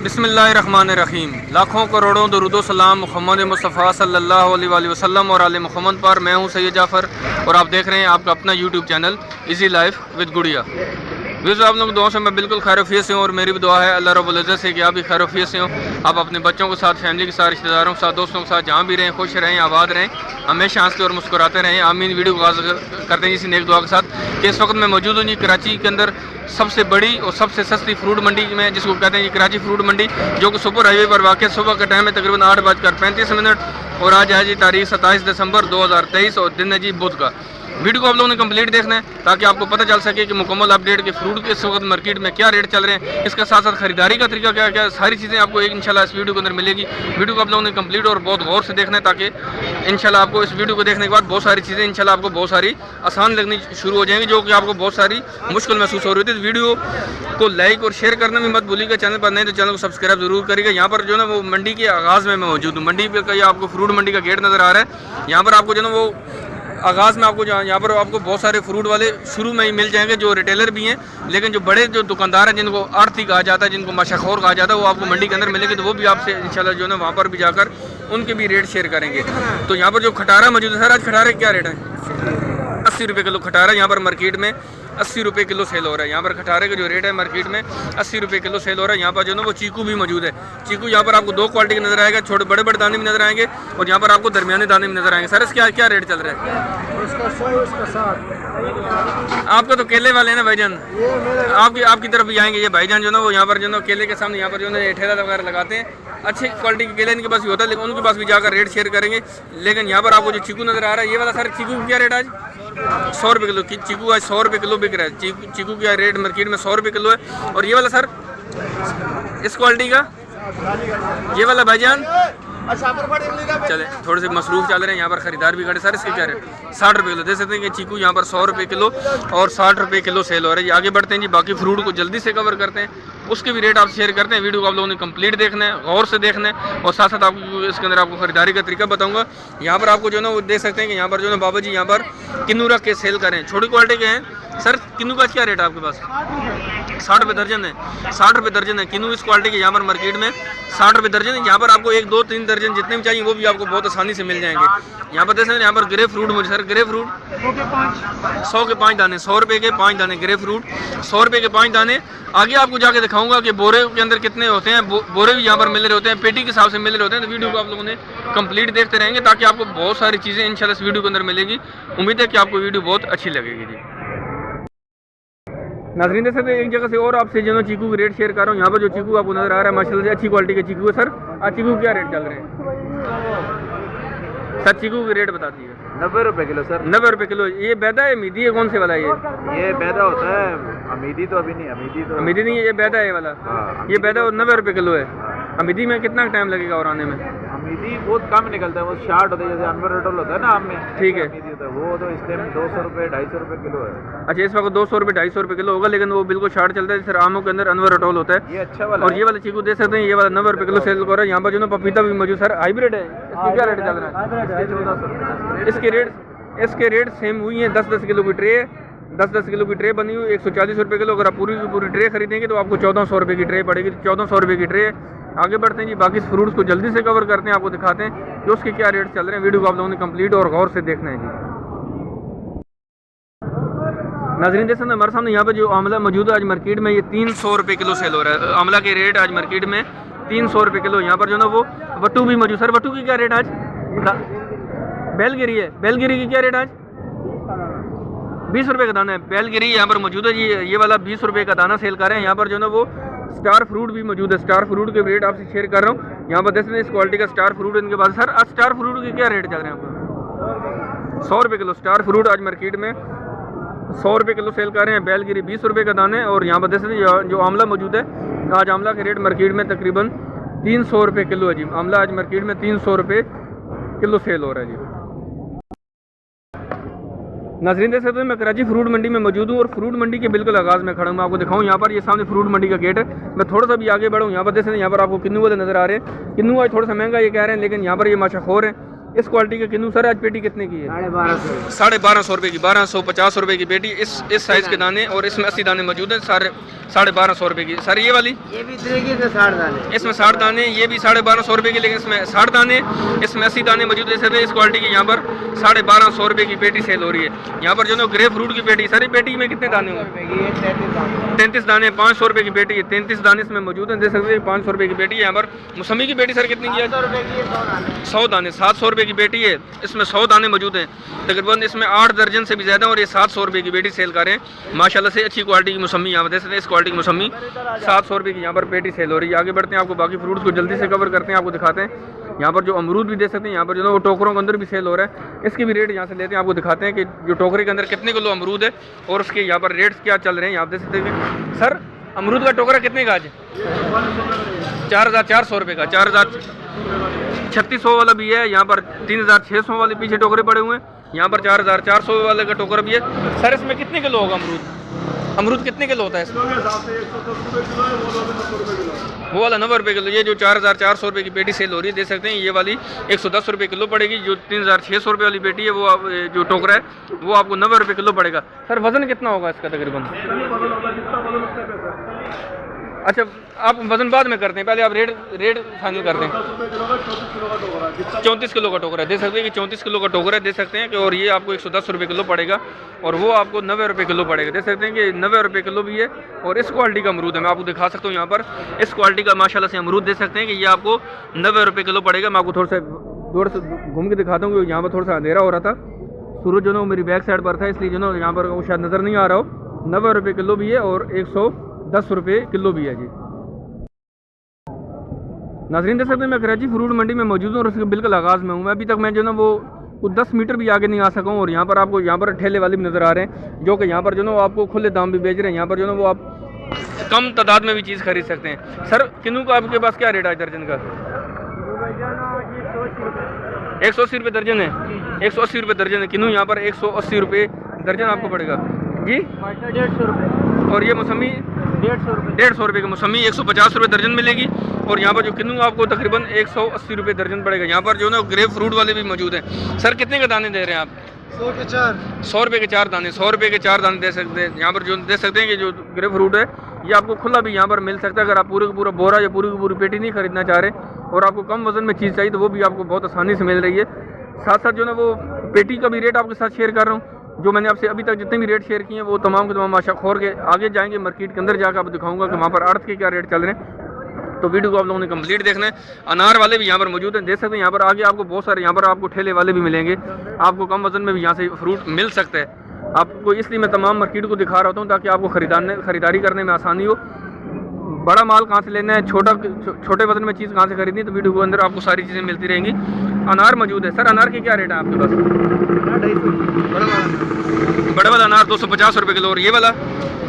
बिस्मिल्लाहिर्रहमानिर्रहीम। लाखों करोड़ों दरूद सलाम मोहम्मद मुस्तफ़ा सल्लल्लाहु अलैहि वसल्लम और आले मोहम्मद पर। मैं हूं सैयद जाफ़र और आप देख रहे हैं आपका अपना YouTube channel easy life with गुड़िया। व्यूज़, आप लोग दुआ से मैं बिल्कुल खैरियत से हूँ और मेरी भी दुआ है अल्लाह रब्बुल इज़्ज़त से कि आप भी खैरियत से हों। आप अपने बच्चों के साथ, फैमिली के साथ, रिश्तेदारों के साथ, दोस्तों के साथ जहाँ भी रहें खुश रहें, आबाद रहें, हमेशा हंसते और मुस्कुराते रहें। आमीन। वीडियो को आगाज़ करते हैं इसी नेक दुआ के साथ कि इस वक्त मैं मौजूद हूँ जी कराची के अंदर सबसे बड़ी और सबसे सस्ती फ्रूट मंडी में, जिसको कहते हैं जी कराची फ्रूट मंडी, जो कि सुपर हाईवे पर वाक़। सुबह का टाइम है तकरीबन 8:35 और आज है जी तारीख 27 दिसंबर 2023 और दिन है जी बुध का। वीडियो को आप लोगों ने कंप्लीट देखना है ताकि आपको पता चल सके कि मुकम्मल अपडेट के फ्रूट के इस वक्त मार्केट में क्या रेट चल रहे हैं, इसके साथ साथ खरीदारी का तरीका क्या क्या, सारी चीज़ें आपको एक इंशाल्लाह इस वीडियो के अंदर मिलेगी। वीडियो को आप लोगों ने कंप्लीट और बहुत गौर से देखना है ताकि इंशाल्लाह आपको इस वीडियो को देखने के बाद बहुत सारी चीज़ें इंशाल्लाह आपको बहुत सारी आसान लगनी शुरू हो जाएंगी, जो कि आपको बहुत सारी मुश्किल महसूस हो रही थी। वीडियो को लाइक और शेयर करना भी मत भूलिएगा। चैनल पर नहीं तो चैनल को सब्सक्राइब जरूर करिएगा। यहाँ पर जो है ना वो मंडी के आगाज़ में मैं मौजूद हूँ। मंडी पर आपको फ्रूट मंडी का गेट नज़र आ रहा है। यहाँ पर आपको जो है ना वो आगाज़ में आपको यहाँ पर आपको बहुत सारे फ्रूट वाले शुरू में ही मिल जाएंगे, जो रिटेलर भी हैं, लेकिन जो बड़े जो दुकानदार हैं, जिनको आढ़ती कहा जाता है, जिनको मशहूर कहा जाता है, वो आपको मंडी के अंदर मिलेंगे। तो वो भी आपसे इंशाल्लाह जो है ना वहाँ पर भी जाकर उनके भी रेट शेयर करेंगे। तो यहाँ पर जो खटारा मौजूद है, सर आज खटारे क्या रेट है? 80 रुपये किलो खटारा यहाँ पर मार्केट में 80 रुपये किलो सेल हो रहा है। यहाँ पर खटारे का जो रेट है मार्केट में 80 रुपये किलो सेल हो रहा है। यहाँ पर जो है ना वो चीकू भी मौजूद है। चीकू यहाँ पर आपको दो क्वालिटी का नजर आएगा, छोटे बड़े बड़े दाने भी नजर आएंगे और यहाँ पर आपको दरमियाने दाने भी नजर आएंगे। सर इसका क्या रेट चल रहा है? इसका 100, इसका 60। आपका तो केले वाले हैं ना भाईजान, आपकी तरफ भी आएंगे ये भाईजान जो ना वो यहाँ पर जो ना केले के सामने यहाँ पर जो है ठेला वगैरह लगाते हैं। अच्छी क्वालिटी के केले इनके पास भी होता है, लेकिन उनके पास भी जाकर रेट शेयर करेंगे। लेकिन यहाँ पर आपको जो चीकू नजर आ रहा है ये वाला, सर चीकू का क्या रेट आज? 100 रुपये किलो। चीकू आज 100 रुपये किलो बिक रहा है। चीकू का रेट मार्केट में 100 रुपये किलो है। और ये वाला सर इस क्वालिटी का ये वाला भाईजान चले थोड़े से मसरूफ चल रहे हैं, यहाँ पर खरीदार भी खड़े। सर इसके क्या रेट? 60 रुपये किलो। देख सकते हैं कि चीकू यहाँ पर 100 रुपये किलो और 60 रुपये किलो सेल हो रहा है। आगे बढ़ते हैं जी, बाकी फ्रूट को जल्दी से कवर करते हैं, उसके भी रेट आप शेयर करते हैं। वीडियो को आप लोगों ने कंप्लीट देखना है, गौर से देखना है और साथ साथ आपको इसके अंदर आपको खरीदारी का तरीका बताऊंगा। यहाँ पर आपको जो है ना वो देख सकते हैं कि यहाँ पर जो है बाबा जी यहाँ पर किन्नू रख के सेल करें, छोटी क्वालिटी के हैं। सर किन्नू का क्या रेट है आपके पास? 60 रुपये दर्जन है। 60 रुपये दर्जन है किन्नू इस क्वालिटी के यहाँ पर मार्केट में 60 रुपये दर्जन है। यहाँ पर आपको 1, 2, 3 दर्जन जितने भी चाहिए वो भी आपको बहुत आसानी से मिल जाएंगे। यहाँ पर देख सकते हैं यहाँ पर ग्रेप फ्रूट मुझे, सर ग्रेप फ्रूट 100 के 5 दाने, 100 रुपये के 5 दाने ग्रेप फ्रूट, 100 रुपये के 5 दाने। आगे आपको जाके दिखाऊंगा कि बोरे के अंदर कितने होते हैं। बोरे भी यहाँ पर मिल रहे होते हैं, पेटी के हिसाब से मिल रहे होते हैं। तो वीडियो को आप लोगों ने कंप्लीट देखते रहेंगे ताकि आपको बहुत सारी चीज़ें इंशाल्लाह इस वीडियो के अंदर मिलेगी। उम्मीद है कि आपको वीडियो बहुत अच्छी लगेगी जी। नाज़रीन देख सकते हैं एक जगह से और आपसे जो चीकू के रेट शेयर कर रहा हूँ। यहाँ पर जो चीकू आपको नजर आ रहा है माशाल्लाह से अच्छी क्वालिटी के चीकू है। सर आज चीकू क्या रेट चल रहे हैं? सर चीकू के रेट बता दीजिए। 90 रुपये किलो सर। 90 रुपये किलो। ये बैदा है अमीदी है, कौन से वाला है ये बैदा होता है, अमीदी तो अभी नहीं। अमीदी नहीं है, ये बैदा है वाला। हाँ, ये बैदा और 90 रुपये किलो है। अमीदी में कितना टाइम लगेगा और आने में? अमीदी बहुत कम निकलता है, वो शार्ट होता है, जैसे अनवर रोटल होता है ना आम में। ठीक है। अमीदी होता है वो तो इस टाइम 200 रुपये 250 रुपये किलो है। अच्छा, इस वक्त 200 रुपये 250 रुपये किलो होगा, लेकिन वो बिल्कुल शार्ट चलता है। सर आमों के अंदर अनवर रोटल होता है। ये अच्छा वाला और ये वाला चीकू देख सकते हैं, ये वाला 90 रुपये किलो सेल कर रहा है। यहाँ पर जो ना पपीता भी मौजूद। सर हाइब्रिड है, इसका क्या रेट चल रहा है? 1400। इसके रेट सेम हुई हैं। 10-10 किलो की ट्रे, 10-10 किलो की ट्रे बनी हुई 140 रुपये किलो। अगर आप पूरी की पूरी ट्रे खरीदेंगे तो आपको 1400 रुपये की ट्रे पड़ेगी। 1400 रुपये की ट्रे। आगे बढ़ते हैं जी, बाकी फ्रूट्स को जल्दी से कवर करते हैं, आपको दिखाते हैं कि उसके क्या रेट चल रहे हैं। वीडियो को आप लोगों ने कंप्लीट और गौर से देखना है जी। नाज़रीन देख सकते हैं हमारे सामने यहाँ पे जो आंवला मौजूद है आज मार्केट में, ये 300 रुपये किलो सेल हो रहा है। आंवला के रेट आज मार्केट में 300 रुपये किलो। यहाँ पर जो ना वो वट्टू भी मौजूद। सर वट्टू की क्या रेट आज? बेलगिरी है, बेलगिरी की क्या रेट आज? 20 रुपये का दाना है। बेलगिरी यहाँ पर मौजूद है जी। ये वाला 20 रुपये का दाना सेल कर रहे हैं। यहाँ पर जो ना वो स्टार फ्रूट भी मौजूद है। स्टार फ्रूट के रेट आपसे शेयर कर रहा हूँ। यहाँ पर देख सकते हैं इस क्वालिटी का स्टार फ्रूट इनके पास। सर आज स्टार फ्रूट के क्या रेट चल रहे हैं आपको? 100 रुपये किलो। स्टार फ्रूट आज मार्केट में 100 रुपये किलो सेल कर रहे हैं। बेलगिरी 20 रुपये का दाना है। और यहाँ पर देख सकते हैं जो आंवला मौजूद है, आज आंवला के रेट मार्केट में तकरीबन 300 रुपये किलो है जी। आंवला आज मार्केट में 300 रुपये किलो सेल हो रहा है जी। नाज़रीन देख सकते हैं मैं कराची फ्रूट मंडी में मौजूद हूँ और फ्रूट मंडी के बिल्कुल आगाज़ में खड़ा हूँ। मैं आपको दिखाऊँ यहाँ पर, ये सामने फ्रूट मंडी का गेट है। मैं थोड़ा सा भी आगे बढ़ूँ, यहाँ पर देख सकते हैं यहाँ पर आपको किन्नू वाले नज़र आ रहे हैं। किन्नू आज थोड़ा सा महंगा ये कह रहे हैं, लेकिन यहाँ पर ये मशहूर है। इस क्वालिटी का किन्नू सर आज पेटी कितने की है? 1250 रुपये की, 1250 रुपये की पेटी इस साइज़ के दाने, और इसमें 80 दाने मौजूद हैं, 1250 रुपये की। सर ये वाली ये भी 60 दाने, इसमें 60 दाने, ये भी 1250 रुपये की, लेकिन इसमें 60 दाने, इसमें 80 दाने मौजूद है। इस क्वालिटी की यहाँ पर 1250 रुपये की पेटी सेल हो रही है। यहाँ पर जो है ग्रेप फ्रूट की पेटी, सर ये पेटी में कितने दाने होंगे? 33 दाने, 500 रुपये की पेटी है। 33 दाने इसमें मौजूद हैं, देख सकते हैं 500 रुपये की पेटी है। यहाँ पर मौसमी की पेटी सर कितनी की है? 100 दाने, 700 रुपये की पेटी है। इसमें 100 दाने मौजूद हैं, तकरीबन इसमें 8 दर्जन से भी ज़्यादा, और ये 700 रुपये की पेटी सेल कर रहे हैं। माशाल्लाह से अच्छी क्वालिटी की मौसमी यहाँ पर देख सकते हैं। इस क्वालिटी की मौसमी 700 रुपये की यहाँ पर पेटी सेल हो रही है। आगे बढ़ते हैं, आपको बाकी फ्रूट्स को जल्दी से कवर करते हैं, आपको दिखाते हैं। यहाँ पर जो अमरूद भी देख सकते हैं, यहाँ पर जो है वो टोकरों के अंदर भी सेल हो रहा है। इसकी भी रेट यहाँ से लेते हैं, आपको दिखाते हैं कि जो टोकरे के अंदर कितने किलो अमरूद है और उसके यहाँ पर रेट्स क्या चल रहे हैं। यहाँ देख सकते हैं सर अमरूद का टोकरा कितने का आज? 4400 रुपये का, 4600 वाला भी है। यहाँ पर 3600 वाले पीछे टोकरे पड़े हुए हैं। यहाँ पर 4400 वाले का टोकरा भी है। सर इसमें कितने किलो होगा अमरूद कितने किलो होता है इसमें? वो वाला 90 रुपये किलो। ये जो 4400 रुपये की पेटी सेल हो रही है, देख सकते हैं, ये वाली 110 रुपये किलो पड़ेगी। जो 3600 रुपये वाली पेटी है वो जो टोकरा है वो आपको 90 रुपये किलो पड़ेगा। सर वज़न कितना होगा इसका तकरीबन? अच्छा आप वज़न बाद में करते हैं, पहले आप रेट फाइनल करते हैं। 34 किलो का टोकरा है, देख सकते हैं कि 34 किलो का टोकरा है, देख सकते हैं कि, और ये आपको 110 रुपये किलो पड़ेगा, और वो आपको 90 रुपये किलो पड़ेगा। देख सकते हैं कि 90 रुपये किलो भी है। और इस क्वालिटी का अमरूद है, मैं आपको दिखा सकता हूँ। यहाँ पर इस क्वालिटी का माशाल्लाह से अमरूद देख सकते हैं कि ये आपको 90 रुपये किलो पड़ेगा। मैं आपको थोड़ा सा दूर से घूम के दिखाता हूँ, क्योंकि यहाँ पर थोड़ा सा अंधेरा हो रहा था, सूरज जो है मेरी बैक साइड पर था, इसलिए जो है यहाँ पर वो शायद नज़र नहीं आ रहा हो। 90 रुपये किलो भी है और 110 रुपये किलो भी है जी। नाज़रीन देख सकते हैं मैं कराची फ्रूट मंडी में मौजूद हूँ और उसके बिल्कुल आगाज़ में हूँ। मैं अभी तक मैं जो ना वो 10 मीटर भी आगे नहीं आ सका हूँ। और यहाँ पर आपको यहाँ पर ठेले वाले भी नज़र आ रहे हैं, जो कि यहाँ पर जो ना वो आपको खुले दाम भी बेच रहे हैं। यहाँ पर जो ना वो आप कम तादाद में भी चीज़ खरीद सकते हैं। सर किन्नू का आपके पास क्या रेट है दर्जन का? 180 रुपये दर्जन है, 180 रुपये दर्जन है किन्नू। यहाँ पर 180 रुपये दर्जन आपको पड़ेगा जी। 150 रुपये। और ये मौसमी 150 रुपये की मौसमी 150 रुपये दर्जन मिलेगी। और यहाँ पर जो किन्नू आपको तकरीबन 180 रुपये दर्जन पड़ेगा। यहाँ पर जो ना ग्रेप फ्रूट वाले भी मौजूद हैं। सर कितने के दाने दे रहे हैं आप? 100 के 4, 100 रुपये के 4 दाने, 100 रुपये के 4 दाने दे सकते हैं। यहाँ पर जो देख सकते हैं कि जो ग्रेप फ्रूट है ये आपको खुला भी यहाँ पर मिल सकता है। अगर आप पूरे का पूरा बोरा या पूरी की पूरी पेटी नहीं खरीदना चाह रहे और आपको कम वजन में चीज़ चाहिए, तो वो भी आपको बहुत आसानी से मिल रही है। साथ साथ जो ना वो पेटी का भी रेट आपके साथ शेयर कर रहा हूँ। जो मैंने आपसे अभी तक जितने भी रेट शेयर किए हैं वो तमाम के तमाम आशाखोर के आगे जाएंगे मार्केट के अंदर जाकर आपको दिखाऊंगा कि वहाँ पर अर्थ के क्या रेट चल रहे हैं। तो वीडियो को आप लोगों ने कंप्लीट देखना है। अनार वाले भी यहाँ पर मौजूद हैं, देख सकते हैं। यहाँ पर आगे आपको बहुत सारे यहाँ पर आपको ठेले वाले भी मिलेंगे। आपको कम वजन में भी यहाँ से फ्रूट मिल सकता है आपको, इसलिए मैं तमाम मार्केट को दिखा रहा हूँ ताकि आपको खरीदारी करने में आसानी हो। बड़ा माल कहाँ से लेना है, छोटे वजन में चीज़ कहाँ से खरीदनी है, तो वीडियो के अंदर आपको सारी चीज़ें मिलती रहेंगी। अनार मौजूद है। सर अनार के क्या रेट है आपके पास? बड़ा वाला अनार 250 रुपये किलो, और ये वाला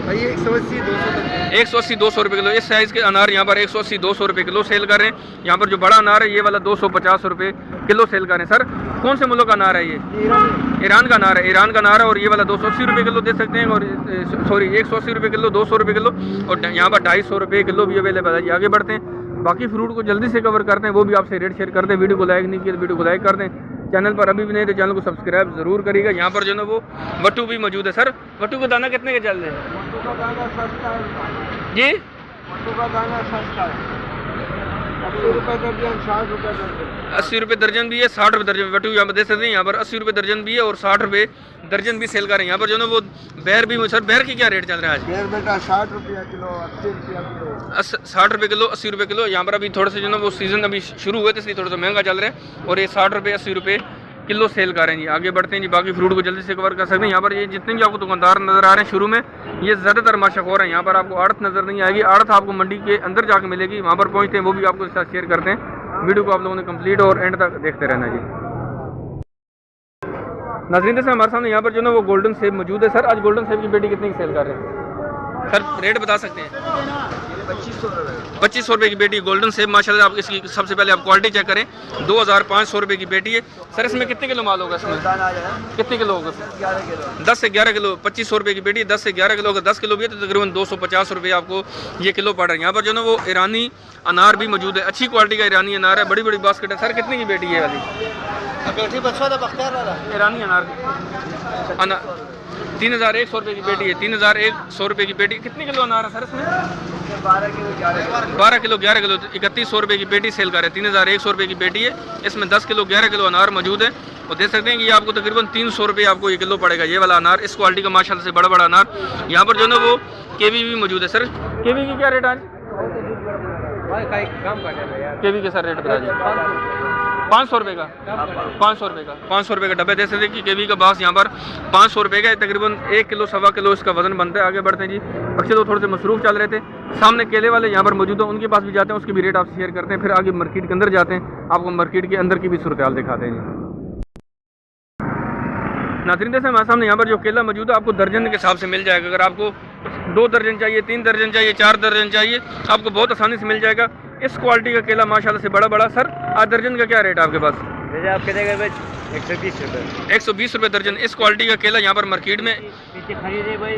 180-200 रुपये किलो। इस साइज़ के अनार यहाँ पर 180-200 रुपये किलो सेल कर रहे हैं। यहाँ पर जो बड़ा अनार है ये वाला 250 रुपये किलो सेल कर रहे हैं। सर कौन से मुल्क का अनार है ये? ईरान का अनार है, ईरान का अनार है। और ये वाला 280 रुपये किलो दे सकते हैं, और सॉरी 180 रुपये किलो, 200 रुपये किलो, और यहाँ पर 250 रुपये किलो भी अवेलेबल है। आगे बढ़ते हैं, बाकी फ्रूट को जल्दी से कवर करते हैं, वो भी आपसे रेट शेयर करते हैं। वीडियो को लाइक नहीं किया तो वीडियो को लाइक कर दें। चैनल पर अभी भी नहीं तो चैनल को सब्सक्राइब जरूर करिएगा। यहाँ पर जो ना वो वट्टू भी मौजूद है। सर वट्टू का दाना कितने के चल रहे हैं जी? वट्टू का दाना सस्ता है, 80 रुपये दर्जन, 60 रुपये दर्जन। 80 रुपये दर्जन भी है, 60 रुपये दर्जन वट्टू यहाँ पर दे सकते हैं। यहाँ पर 80 रुपये दर्जन भी है और 60 रुपये दर्जन भी सेल कर रहे हैं। यहाँ पर जो ना वो बैर भी। सर बैर की क्या रेट चल रहा है आज? बैर बेटा 60 रुपया किलो, 80 रुपया किलो, 60 रुपये किलो, 80 रुपये किलो। यहाँ पर अभी थोड़ा सा जो ना वो सीज़न अभी शुरू हुए थे, इसलिए थोड़ा सा महंगा चल रहा है। और ये 60 रुपये 80 रुपये किलो सेल कर रहे हैं जी। आगे बढ़ते हैं जी, बाकी फ्रूट को जल्दी से कवर कर सकते हैं। यहाँ पर ये जितने भी आपको दुकानदार नज़र आ रहे हैं शुरू में, ये ज़्यादातर माशाखोर हैं। यहाँ पर आपको आड़त नज़र नहीं आएगी, आड़त आपको मंडी के अंदर जाकर मिलेगी। वहाँ पर पहुँचते हैं, वो भी आपको साथ शेयर करते हैं। वीडियो को आप लोगों ने कंप्लीट और एंड तक देखते रहना जी। नाज़रीन से हमारे सामने यहाँ पर जो ना वो गोल्डन सेब मौजूद है। सर आज गोल्डन सेब की पेटी कितने की सेल कर रहे हैं? सर रेट बता सकते हैं? 25 2500 रुपये की बेटी गोल्डन सेब माशाल्लाह। आप इसकी सबसे पहले आप क्वालिटी चेक करें, 2500 रुपये की बेटी है। सर इसमें कितने किलो माल होगा? इसमें कितने किलो होगा? 10 से 11 किलो। 2500 रुपये की बेटी 10 से 11 किलो, अगर 10 किलो भी है तो तकरीबन 250 रुपये आपको ये किलो पड़ रहा है। यहाँ पर जो ना वो ईरानी अनार भी मौजूद है, अच्छी क्वालिटी का ईरानी अनार है, बड़ी बड़ी बास्केट है। सर कितने की बेटी है वाली? ईरानी अनार 3100 रुपये की बेटी है। 3100 रुपये की बेटी। कितने किलो अनार है सर इसमें? 12 किलो 11 किलो। 3100 रुपये की बेटी सेल कर रहे हैं। 3100 रुपये की बेटी है, इसमें 10 किलो 11 किलो अनार मौजूद है। और देख सकते हैं कि ये आपको तकरीबन 300 रुपये आपको ये किलो पड़ेगा ये वाला अनार, इस क्वालिटी का माशाल्लाह से बड़ा बड़ा अनार। यहाँ पर जो ना वो केवी भी मौजूद है। सर केवी की क्या रेट आज? केवी के सर रेट बता दीजिए। 500 रुपये का 500 रुपये का 500 रुपये का डब्बे। दे सकते कि केवी का बास यहाँ पर 500 रुपये का तकरीबन 1 किलो सवा किलो इसका वजन बनता है। आगे बढ़ते हैं जी। अक्सर तो थोड़े से मसरूफ चल रहे थे, सामने केले वाले यहाँ पर मौजूद हैं, उनके पास भी जाते हैं, उसकी भी रेट आप शेयर करते हैं। फिर आगे मार्केट के अंदर जाते हैं, आपको मार्केट के अंदर की भी सूरत हाल दिखाते हैं जी। नाज़रीन जैसे हमारे सामने यहाँ पर जो केला मौजूद है आपको दर्जन के हिसाब से मिल जाएगा। अगर आपको 2 दर्जन चाहिए, 3 दर्जन चाहिए, 4 दर्जन चाहिए, आपको बहुत आसानी से मिल जाएगा। इस क्वालिटी का केला माशाल्लाह से बड़ा बड़ा। सर आज दर्जन का क्या रेट है आपके पास? आपके 120 रुपये 120 रुपये दर्जन। इस क्वालिटी का केला यहाँ पर मार्केट में खरीदे भाई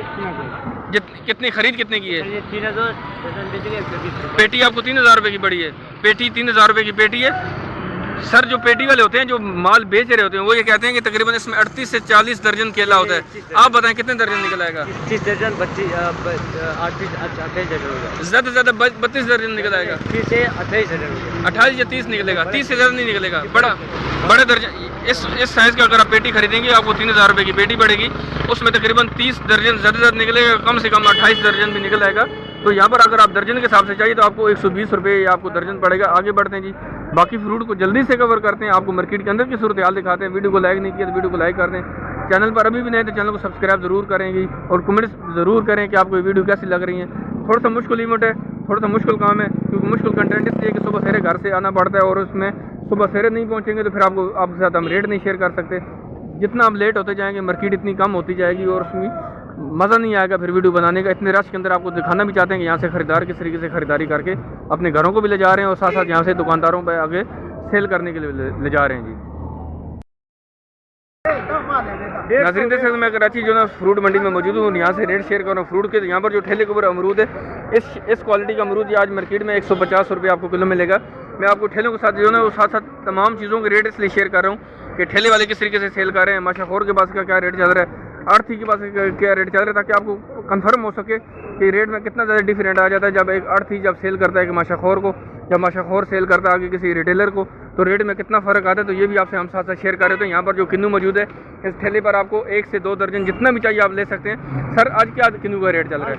कितनी खरीद कितने की है? 3000 पेटी आपको 3000 रुपये की पड़ी है। पेटी 3000 रुपये की पेटी है। सर जो पेटी वाले होते हैं जो माल बेच रहे होते हैं वो ये कहते हैं कि तकरीबन इसमें 38 से 40 दर्जन केला होता है। आप बताएं कितने दर्जन निकल आएगा? 30 दर्जन 28 दर्जन ज़्यादा से ज़्यादा 32 दर्जन निकल आएगा। 30 से 28 दर्जन 28 या 30 निकलेगा, 30 से ज़्यादा नहीं निकलेगा। बड़े दर्जन इस साइज़ का अगर आप पेटी खरीदेंगे आपको 3000 रुपये की पेटी पड़ेगी, उसमें तकरीबन 30 दर्जन ज़्यादा से ज़्यादा निकलेगा, कम से कम 28 दर्जन भी निकल आएगा। तो यहाँ पर अगर आप दर्जन के हिसाब से चाहिए तो आपको 120 रुपये आपको दर्जन पड़ेगा। आगे बढ़ते हैं जी। बाकी फ्रूट को जल्दी से कवर करते हैं, आपको मार्केट के अंदर की सूरत हाल दिखाते हैं। वीडियो को लाइक नहीं किया तो वीडियो को लाइक कर दें, चैनल पर अभी भी नहीं तो चैनल को सब्सक्राइब ज़रूर करेंगी और कमेंट्स ज़रूर करें कि आपको ये वीडियो कैसी लग रही है। थोड़ा सा मुश्किल इवेंट है, थोड़ा सा मुश्किल काम है, क्योंकि मुश्किल कंटेंट इसलिए कि सुबह सवेरे घर से आना पड़ता है और उसमें सुबह सवेरे नहीं पहुँचेंगे तो फिर आपको आपके साथ हम रेट नहीं शेयर कर सकते। जितना आप लेट होते जाएंगे मार्केट इतनी कम होती जाएगी और उसमें मज़ा नहीं आएगा फिर वीडियो बनाने का। इतने रश के अंदर आपको दिखाना भी चाहते हैं कि यहाँ से ख़रीदार किस तरीके से ख़रीदारी करके अपने घरों को भी ले जा रहे हैं और साथ साथ यहाँ से दुकानदारों पर आगे सेल करने के लिए ले जा रहे हैं जी। नाज़रीन देख सकते मैं कराची जो ना फ्रूट मंडी में मौजूद हूँ, यहाँ से रेट शेयर कर रहा हूँ फ्रूट के। यहाँ पर जो ठेले के ऊपर अमरूद है, इस क्वालिटी का अमरूद आज मार्केट में 150 रुपये आपको किलो मिलेगा। मैं आपको ठेलों के साथ जो ना वो साथ साथ तमाम चीज़ों के रेट इसलिए शेयर कर रहा हूँ कि ठेले वाले किस तरीके से सेल कर रहे हैं, माशाखोर के पास का क्या रेट चल रहा है, आड़ती के पास क्या रेट चल रहा है, ताकि आपको कंफर्म हो सके कि रेट में कितना ज़्यादा डिफरेंट आ जाता है। जब एक आड़ती जब सेल करता है कि माशाखोर को, जब माशाखोर सेल करता है आगे किसी रिटेलर को, तो रेट में कितना फ़र्क आता है। तो ये भी आपसे हम साथ साथ शेयर कर रहे थे। यहाँ पर जो किन्नू मौजूद है इस ठेले पर आपको 1 से 2 दर्जन जितना भी चाहिए आप ले सकते हैं। सर आज क्या किन्नू का रेट चल रहा है?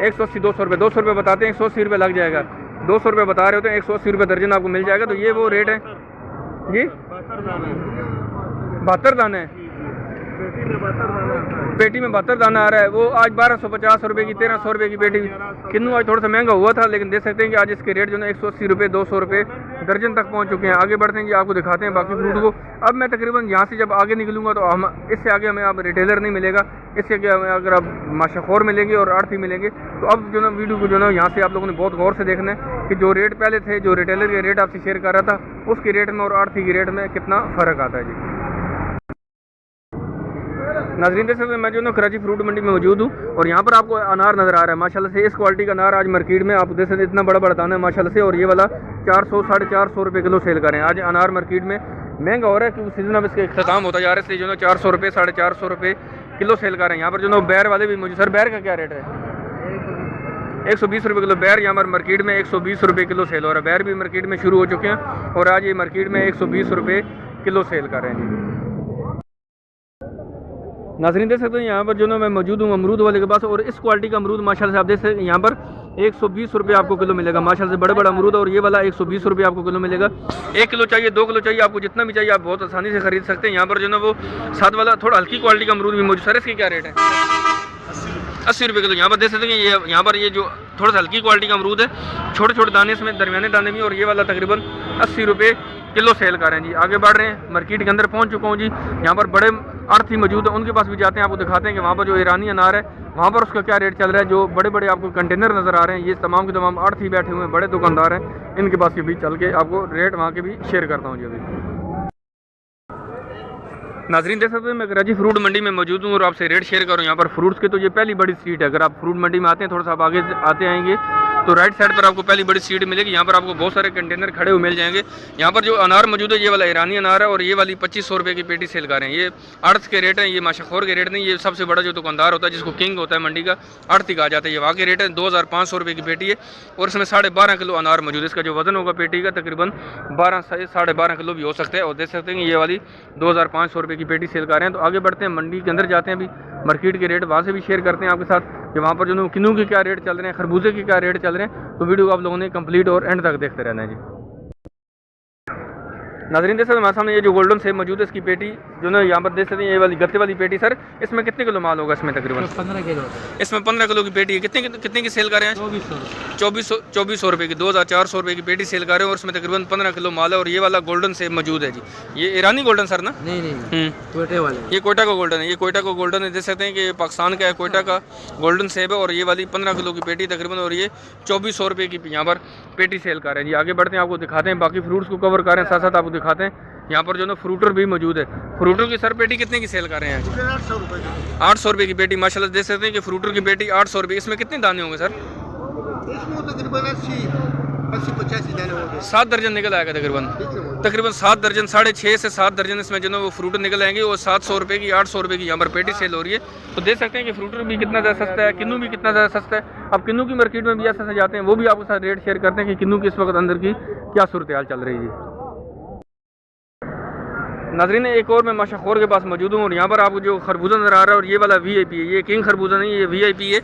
180 200 रुपये 200 रुपये बताते हैं, 180 रुपये लग जाएगा। 200 रुपये बता रहे होते हैं, 180 रुपये दर्जन आपको मिल जाएगा। तो ये वो रेट है जी। 72 दाने हैं पेटी में 72 दाना आ रहा है। वो आज 1250 रुपये की 1300 रुपये की पेटी किन्नू आज थोड़ा सा महंगा हुआ था, लेकिन देख सकते हैं कि आज इसके रेट जो है 180 रुपये 200 रुपये दर्जन तक पहुंच चुके हैं। आगे बढ़ते हैं जी, आपको दिखाते हैं बाकी फ्रूट को। अब मैं तकरीबन यहाँ से जब आगे निकलूँगा तो हम इससे आगे हमें अब रिटेलर नहीं मिलेगा, इससे आगे हमें अगर अब माशाखोर मिलेंगे और आड़ती मिलेंगे। तो अब जो ना वीडियो को जो ना यहाँ से आप लोगों ने बहुत गौर से देखना है कि जो रेट पहले थे, जो रिटेलर के रेट आपसे शेयर कर रहा था, उसके रेट में और आड़ती के रेट में कितना फ़र्क आता है जी। नाज़रीन देख सकते हैं मैं जो ना कराची फ्रूट मंडी में मौजूद हूँ और यहाँ पर आपको अनार नज़र आ रहा है माशाल्लाह से। इस क्वालिटी का अनार आज मार्केट में आप देख सकते हैं, इतना बड़ा बड़ा दाना है माशाल्लाह से। और ये वाला 400 450 रुपये किलो सेल करें। आज अनार मार्केट में महंगा हो रहा है क्योंकि सीजन अब इसका इख्तिताम होता जा रहा है, इसलिए जो ना 400 रुपये 450 रुपये किलो सेल कर रहे हैं। यहाँ पर जो ना बैर वाले भी मौजूद। सर बैर का क्या रेट है? 120 रुपये किलो बैर यहाँ पर मार्केट में 120 रुपये किलो सेल हो रहा है। बैर भी मार्केट में शुरू हो चुके हैं और आज ये मार्केट में 120 रुपये किलो सेल कर रहे हैं जी। नाज़रीन देख सकते हैं यहाँ पर जो ना मैं मौजूद हूँ अमरूद वाले के पास, और इस क्वालिटी का अमरूद माशाल्लाह से आप देख सकते हैं यहाँ पर 120 रुपये आपको किलो मिलेगा माशाल्लाह से। बड़े बड़ा अमरूद और ये वाला 120 रुपये आपको किलो मिलेगा। 1 किलो चाहिए 2 किलो चाहिए, आपको जितना भी चाहिए आप बहुत आसानी से खरीद सकते हैं। यहाँ पर जो ना वो साथ वाला थोड़ा हल्की क्वालिटी का अमरूद भी मौजूद। सर इसकी क्या रेट है? 80 रुपये किलो। यहाँ पर देख सकते हैं ये यहाँ पर ये जो थोड़ा सा हल्की क्वालिटी का अमरूद है, छोटे छोटे दाने इसमें, दरमियाने दाने भी, और ये वाला तकरीबन 80 रुपये किलो सेल कर रहे हैं जी। आगे बढ़ रहे हैं, मार्केट के अंदर पहुँच चुका हूँ जी। यहाँ पर बड़े आड़ती मौजूद है, उनके पास भी जाते हैं, आपको दिखाते हैं कि वहाँ पर जो ईरानी अनार है वहाँ पर उसका क्या रेट चल रहा है। जो बड़े बड़े आपको कंटेनर नज़र आ रहे हैं, ये तमाम के तमाम आड़ती बैठे हुए हैं, बड़े दुकानदार हैं, इनके पास भी चल के आपको रेट वहाँ के भी शेयर करता हूँ जी अभी। नाजरीन देख सकते हैं मैं कराची फ्रूट मंडी में मौजूद हूँ और आपसे रेट शेयर करूँ यहाँ पर फ्रूट्स की। तो ये पहली बड़ी स्ट्रीट है, अगर आप फ्रूट मंडी में आते हैं, थोड़ा सा आप आगे आते आएंगे तो राइट साइड पर आपको पहली बड़ी स्ट्रीट मिलेगी। यहाँ पर आपको बहुत सारे कंटेनर खड़े हुए मिल जाएंगे। यहाँ पर जो अनार मौजूद है ये वाला ईरानी अनार है और ये वाली 2500 रुपये की पेटी सेल कर रहे हैं। ये आड़त के रेट हैं, ये माशाखोर के रेट नहीं, ये सबसे बड़ा जो दुकानदार होता है जिसको किंग होता है मंडी का, आड़ती कहा जाता है, ये वहाँ के रेट है। 2500 रुपये की पेटी है और इसमें 12.5 किलो अनार मौजूद है। इसका जो वजन होगा पेटी का तकरीबन 12 से 12.5 किलो भी हो सकता है। और देख सकते हैं कि ये वाली 2500 रुपये की पेटी सेल कर रहे हैं। तो आगे बढ़ते हैं, मंडी के अंदर जाते हैं, अभी मार्केट के रेट वहाँ से भी शेयर करते हैं आपके साथ कि वहाँ पर जो किन्नू के क्या रेट चल रहे हैं, खरबूजे के क्या रेट चल रहे हैं। तो वीडियो को आप लोगों ने कंप्लीट और एंड तक देखते रहना है जी। नाज़रीन देख सकते हैं हमारे सामने ये जो गोल्डन सेब मौजूद है, इसकी पेटी जो ना यहाँ पर देख सकते हैं, ये वाली गत्ते वाली पेटी। सर इसमें कितने किलो माल होगा? इसमें तकरीबन 15 किलो। इसमें 15 किलो की पेटी है। कितने की सेल कर रहे हैं? 2400 रुपये की, 2400 रुपये की पेटी सेल कर रहे हैं और इसमें तकरीबन 15 किलो माल है। और ये वाला गोल्डन सेब मौजूद है जी, ये ईरानी गोल्डन सर ना? नहीं कोयटे वाले, ये कोयटा का गोल्डन है, ये कोयटा का गोल्डन है। देख सकते हैं कि ये पाकिस्तान का है, कोयटा का गोल्डन सेब है। और ये वाली 15 किलो की पेटी तकरीबन, और ये 2400 रुपये की यहाँ पर पेटी सेल कर रहे हैं जी। आगे बढ़ते हैं, आपको दिखाते हैं, बाकी फ्रूट्स को कवर कर रहे हैं, साथ साथ आपको दिखाते हैं यहाँ पर जो ना फ्रूटर भी मौजूद है। फ्रूटर की सर पेटी कितने की सेल कर रहे हैं? 800 रुपये की पेटी। माशाल्लाह देख सकते हैं कि फ्रूटर की पेटी 800 रुपये। इसमें कितने दाने होंगे सर? इसमें तकरीबन 80-85 दाने होंगे। 7 दर्जन निकल आएगा तकरीबन 7 दर्जन, 6.5 से 7 दर्जन इसमें जो ना वो फ्रूटर निकल आएंगे। और 700 रुपये की, 800 रुपये की यहाँ पर पेटी सेल हो रही है। तो देख सकते हैं कि फ्रूटर भी कितना ज़्यादा सस्ता है, किन्नू भी कितना ज़्यादा सस्ता है। अब किन्नू की मार्केट में भी ऐसा जाते हैं, वो भी आपके साथ रेट शेयर करते हैं कि किन्नू की इस वक्त अंदर की क्या सूरत हाल चल रही है। नाज़रीन एक और मैं माशाखोर के पास मौजूद हूँ और यहाँ पर आपको जो खरबूजा नज़र आ रहा है, और ये वाला VIP है, ये किंग खरबूजा नहीं, ये VIP है।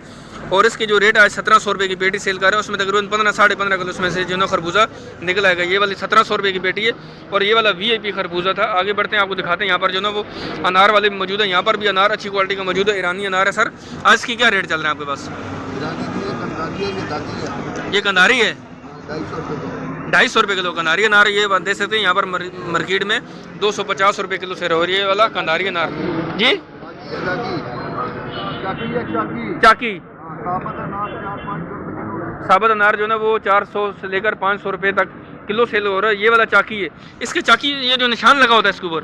और इसके जो रेट आज 1700 रुपये की पेटी सेल कर रहे हैं, उसमें तकरीबन 15-15.5 किलो उसमें से जो ना खरबूजा निकल आएगा। ये वाली 1700 रुपये की पेटी है और ये वाला VIP खरबूजा था। आगे बढ़ते हैं, आपको दिखाते हैं यहाँ पर जो ना वो अनार वाले मौजूद है। यहाँ पर भी अनार अच्छी क्वालिटी का मौजूद है, ईरानी अनार है। सर आज इसकी क्या रेट चल रहे हैं आपके पास? ये कंधारी है, 250 रुपये किलो कंधारी अनार। ये दे सकते हैं यहाँ पर मार्केट में 250 रुपये किलो से रहा है ये वाला कंधारी अनार जी। चाकी साबत अनार जो ना वो 400 से लेकर 500 रुपये तक किलो सेल हो रहा है। ये वाला चाकी है, इसके चाकी ये जो निशान लगा होता है इसके ऊपर,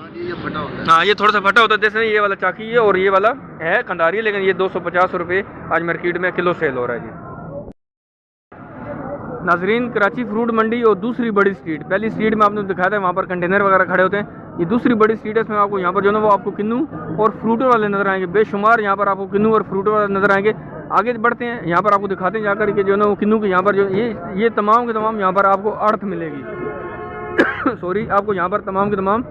हाँ ये थोड़ा सा फटा होता है। जैसे ये वाला चाकी है और ये वाला है कंधारी, लेकिन ये 250 रुपये आज मार्केट में किलो सेल हो रहा है जी। नाजरीन कराची फ्रूट मंडी और दूसरी बड़ी स्ट्रीट, पहली स्ट्रीट में आपने दिखाया था वहाँ पर कंटेनर वगैरह खड़े होते हैं। ये दूसरी बड़ी स्ट्रीट है, इसमें आपको यहाँ पर जो ना वो आपको किन्नू और फ्रूटर वाले नजर आएंगे, बेशुमार यहाँ पर आपको किन्नू और फ्रूटर वाले नजर आएंगे। आगे बढ़ते हैं, यहाँ पर आपको दिखाते हैं जाकर के जो ना वो किन्नू के यहाँ पर जो ये तमाम के तमाम यहाँ पर आपको आड़त मिलेगी सॉरी, आपको यहाँ पर तमाम के तमाम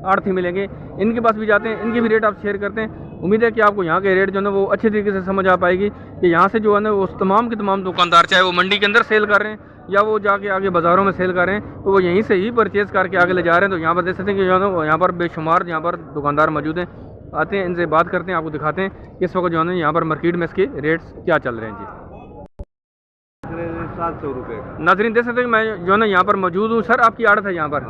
आड़त ही मिलेंगे। इनके पास भी जाते हैं, इनके भी रेट आप शेयर करते हैं। उम्मीद है कि आपको यहाँ के रेट जो है वो अच्छे तरीके से समझ आ पाएगी कि यहाँ से जो है ना वो तमाम के तमाम दुकानदार, चाहे वो मंडी के अंदर सेल कर रहे हैं या वो जाके आगे बाज़ारों में सेल कर रहे हैं, तो वो यहीं से ही परचेज़ करके आगे ले जा रहे हैं। तो यहाँ पर देख सकते हैं कि जो है ना यहाँ पर बेशुमार यहाँ पर दुकानदार मौजूद हैं। आते हैं, इनसे बात करते हैं, आपको दिखाते हैं कि इस वक्त जो है ना यहाँ पर मार्केट में इसके रेट्स क्या चल रहे हैं जी। 700 रुपये। नाज़रीन देख सकते हैं कि मैं जो है ना यहाँ पर मौजूद हूँ। सर आपकी आड़त है यहाँ पर?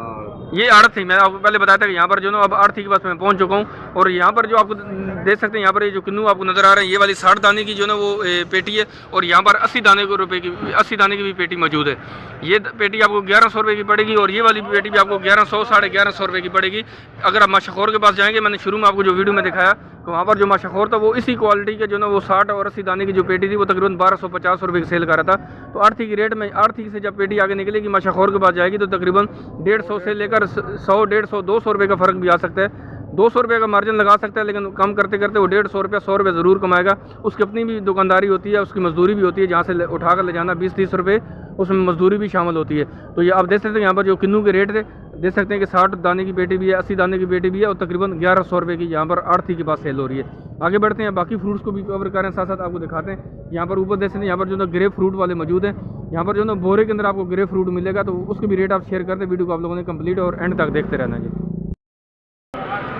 ये आड़त थी, मैं आपको पहले बताया था कि यहाँ पर जो ना अब आड़ती के पास मैं पहुँच चुका हूँ। और यहाँ पर जो आपको देख सकते हैं यहाँ पर ये जो किन्नू आपको नज़र आ रहा है, ये वाली 60 दाने की जो ना वो पेटी है। और यहाँ पर 80 दाने की भी पेटी मौजूद है। ये पेटी आपको 1100 रुपये की पड़ेगी और ये वाली पेटी भी आपको 1100-1150 रुपये की पड़ेगी। अगर आप माशाखोर के पास जाएंगे, मैंने शुरू में आपको जो वीडियो में दिखाया, तो वहाँ पर जो माशाखोर था वो इसी क्वालिटी के जो ना वो 60 और 80 दाने की जो पेटी थी वो तकरीबन 1250 रुपये की सेल कर रहा था। तो आड़ती की रेट में, आड़ती से जब पेटी आगे निकलेगी माशाखोर के पास जाएगी, तो तकरीबन 150 से लेकर 100, 150, 200 रुपये का फ़र्क भी आ सकता है। 200 रुपये का मार्जिन लगा सकता है, लेकिन कम करते करते वो 150 रुपये, 100 रुपये ज़रूर कमाएगा। उसकी अपनी भी दुकानदारी होती है, उसकी मजदूरी भी होती है, जहाँ से उठा कर ले जाना 20-30 रुपये, उसमें मजदूरी भी शामिल होती है। तो ये आप देख सकते हैं यहाँ पर जो किन्नू के रेट थे, देख सकते हैं कि 60 दाने की पेटी भी है, 80 दाने की पेटी भी है और तकरीबन 1100 रुपये की यहाँ पर आड़ती के पास सेल हो रही है। आगे बढ़ते हैं, बाकी फ्रूट्स को भी कवर करें, साथ साथ आपको दिखाते हैं। यहाँ पर ऊपर देख सकते हैं, यहाँ पर जो ना ग्रेप फ्रूट वाले मौजूद हैं। यहाँ पर जो ना बोरे के अंदर आपको ग्रेप फ्रूट मिलेगा, तो उसके भी रेट आप शेयर करते हैं। वीडियो को आप लोगों ने कंप्लीट और एंड तक देखते रहना जी।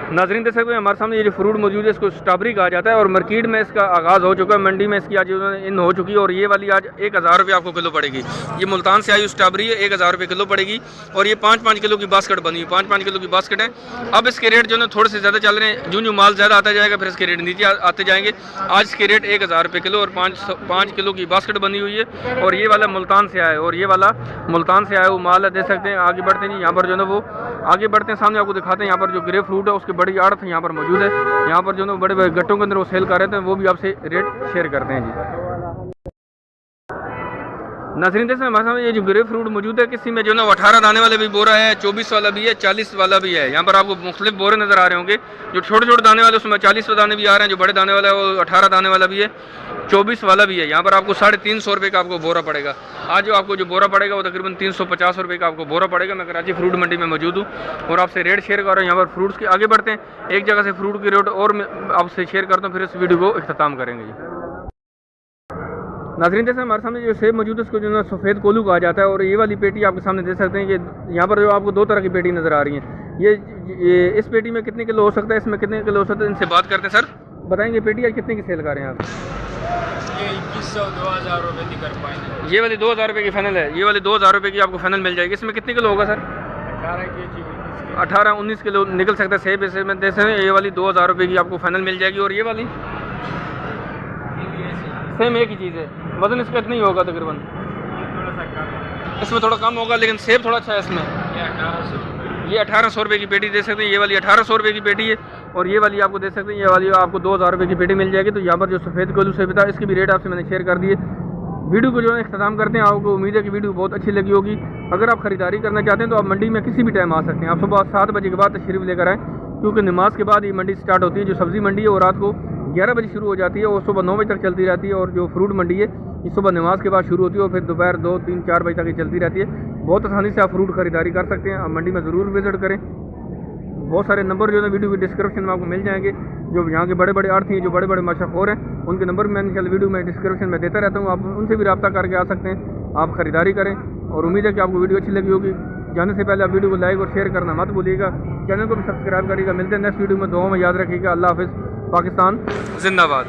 नाजरीन देख सकते हैं हमारे सामने ये जो फ्रूट मौजूद है इसको स्ट्रॉबेरी कहा जाता है और मार्केट में इसका आगाज़ हो चुका है, मंडी में इसकी आज इन हो चुकी है और ये वाली आज 1000 रुपये आपको किलो पड़ेगी। ये मुल्तान से आई हुई स्ट्रॉबेरी है, 1000 रुपये किलो पड़ेगी और ये 5-5 किलो की बास्केट बनी हुई, 5-5 किलो की बास्केट है। अब इसके रेट जो है थोड़े से ज़्यादा चल रहे हैं, जो माल ज़्यादा आता जाएगा फिर इसके रेट नीचे आते जाएंगे। आज इसके रेट 1000 रुपये किलो और 5 किलो की बास्केट बनी हुई है और ये वाला मुल्तान से आया है और ये वाला मुल्तान से आया हुआ माल है। देख सकते हैं आगे बढ़ते हैं यहाँ पर जो है वो आगे बढ़ते हैं, सामने आपको दिखाते हैं यहाँ पर जो ग्रेप फ्रूट है उसकी बड़ी आड़त यहाँ पर मौजूद है। यहाँ पर जो है बड़े बड़े गट्टों के अंदर वो सेल कर रहे थे, वो भी आपसे रेट शेयर करते हैं जी। नाज़रीन देखें हमारे सामने ये जो ग्रेप फ्रूट मौजूद है, किसी में जो ना 18 दाने वाले भी बोरा है, 24 वाला भी है, 40 वाला भी है। यहाँ पर आपको मुख्तलिफ बोरे नज़र आ रहे होंगे, जो छोटे छोटे दाने वाले उसमें 40 दाने भी आ रहे हैं, जो बड़े दाने वाला है वो 18 दाने वाला भी है, 24 वाला भी है। यहाँ पर आपको 350 रुपये का आपको बोरा पड़ेगा। आज जो आपको जो बोरा पड़ेगा वो तकरीबन 350 रुपये का आपको बोरा पड़ेगा। मैं कराची फ्रूट मंडी में मौजूद हूँ और आपसे रेट शेयर कर रहा हूँ। यहाँ पर फ्रूट्स के आगे बढ़ते हैं, एक जगह से फ्रूट की रेट और मैं आपसे शेयर करता हूँ, फिर इस वीडियो को इख्तिताम करेंगे जी। नाज़रीन जैसे हमारे सामने जो सेब मौजूद है उसको जो है सफ़ेद कोलू कहा जाता है और ये वाली पेटी आपके सामने देख सकते हैं कि यहाँ पर जो आपको 2 तरह की पेटी नज़र आ रही है। ये इस पेटी में कितने किलो हो सकता है, इसमें कितने किलो हो सकता है, इनसे बात करते हैं। सर बताएंगे पेटी आज कितने की सेल कर रहे हैं आप? ये 2100-2000 रुपये की कर पाएंगे। ये वाली 2000 रुपये की फाइनल है, ये वाली 2000 रुपये की आपको फाइनल मिल जाएगी। इसमें कितने किलो होगा सर? 18 kg 18-19 किलो निकल सकता है सेब। इसे में देख सकते हैं ये वाली 2000 रुपये की आपको फाइनल मिल जाएगी। और ये वाली सेम एक ही चीज़ है, वजन इसका इतना ही होगा तकरीबन, थोड़ा सा कम, इसमें थोड़ा कम होगा लेकिन सेब थोड़ा अच्छा है इसमें। ये 1800 रुपये की पेटी दे सकते हैं, ये वाली 1800 रुपये की पेटी है और ये वाली आपको दे सकते हैं, ये वाली आपको 2000 रुपये की पेटी मिल जाएगी। तो यहाँ पर जो सफ़ेद कोलू सेब था इसकी भी रेट आपसे मैंने शेयर कर दी है। वीडियो को जो है इख्तिताम करते हैं। आपको उम्मीद है कि वीडियो बहुत अच्छी लगी होगी। अगर आप ख़रीदारी करना चाहते हैं तो आप मंडी में किसी भी टाइम आ सकते हैं। आप सुबह 7 बजे के बाद तशरीफ़ लेकर आएँ, क्योंकि नमाज के बाद ये मंडी स्टार्ट होती है। जो सब्ज़ी मंडी है वो रात को 11 बजे शुरू हो जाती है और सुबह 9 बजे तक चलती रहती है। और जो फ्रूट मंडी है ये सुबह नमाज के बाद शुरू होती है और फिर दोपहर 2, 3, 4 बजे तक ये चलती रहती है। बहुत आसानी से आप फ्रूट खरीदारी कर सकते हैं। आप मंडी में ज़रूर विज़िट करें। बहुत सारे नंबर जो है वीडियो की डिस्क्रिप्शन में आपको मिल जाएंगे। जो यहाँ के बड़े बड़े आड़ती हैं, जो बड़े बड़े मशहूर हैं, उनके नंबर मैं इंशाल्लाह वीडियो में डिस्क्रिप्शन में देता रहता हूँ। आप उनसे भी रब्ता करके आ सकते हैं, आप ख़रीदारी करें। और उम्मीद है कि आपको वीडियो अच्छी लगी होगी। जाने से पहले आप वीडियो को लाइक और शेयर करना मत भूलिएगा, चैनल को भी सब्सक्राइब करिएगा। मिलते हैं नेक्स्ट वीडियो में, दुआ में याद रखिएगा। अल्लाह हाफ़िज़। पाकिस्तान जिंदाबाद।